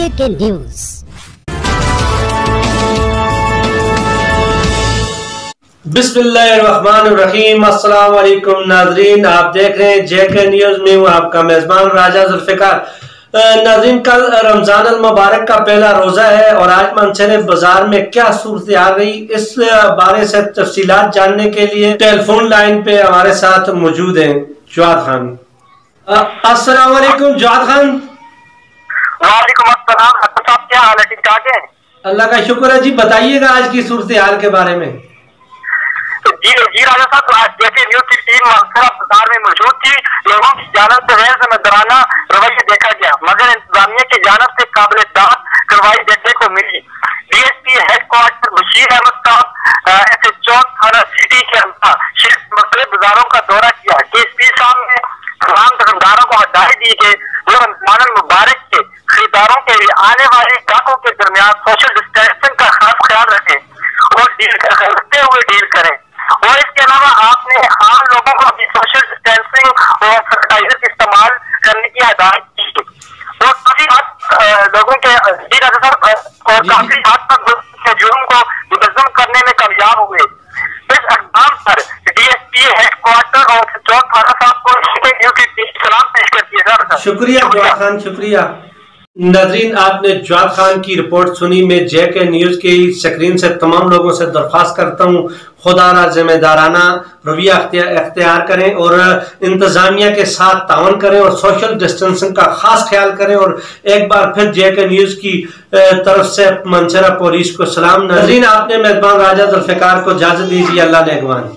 JK news. बिस्मिल्लाहिर्रहमानिर्रहीम। अस्सलाम वालेकुम नाजरीन, आप देख रहे हैं JK न्यूज में हूँ आपका मेजबान राजा जुल्फिकार। नाजरीन, कल रमजान अल मुबारक का पहला रोजा है और आज मंचर बाजार में क्या सूरत आ रही, इस बारे से तफसीलात जानने के लिए टेलीफोन लाइन पे हमारे साथ मौजूद हैं जवाद खान। अस्सलाम वालेकुम जवाद खान। वालेकुम अस्सलाम। साहब क्या हाल है, ठीक ठाक है? अल्लाह का शुक्र है जी, बताइएगा आज की सूरत हाल के बारे में। जी राजा साहब, आज JK न्यूज की टीम मंसूरा बाजार में मौजूद थी। लोगों की जानब से गैर जिम्मेदाराना रवैया देखा गया, मगर इंतजामिया की जानब से काबिल दाद कार्रवाई देखने को मिली। DSP हेडक्वार्टर बशीर अहमद साहब SHO थाना सिटी के अंदर मुख्तलिफ बाजारों का दौरा किया। DSP साहब ने तमाम दुकानदारों को हिदायत दी कि वो रमजान मुबारक के खरीदारों के लिए आने वाले ग्राहकों के दरमियान सोशल डिस्टेंसिंग का खास ख्याल रखें और खरीदते हुए डील करें। और इसके अलावा आपने आम लोगों को भी सोशल डिस्टेंसिंग और सैनिटाइजर का इस्तेमाल करने की हिदायत की और काफी हद लोगों के और काफी हद तक जुर्म को मुनज़्ज़म करने में कामयाब हुए। इस अक़दाम पर DSP हेडक्वार्टर और SHO थाना साहब को सलाम पेश करती है सर। शुक्रिया जवाद खान, शुक्रिया। नाज़रीन, आपने जवाद खान की रिपोर्ट सुनी। मैं JK न्यूज़ की स्क्रीन से तमाम लोगों से दरख्वास्त करता हूँ, खुदारा जिम्मेदाराना रवैया अख्तियार करें और इंतजामिया के साथ तावन करें और सोशल डिस्टेंसिंग का खास ख्याल करें। और एक बार फिर JK न्यूज़ की तरफ से मंचरा पुलिस को सलाम। नाज़रीन, आपने मेजबान राजा जुल्फिकार को इजाजत दीजिए। अल्लाह नेगवान।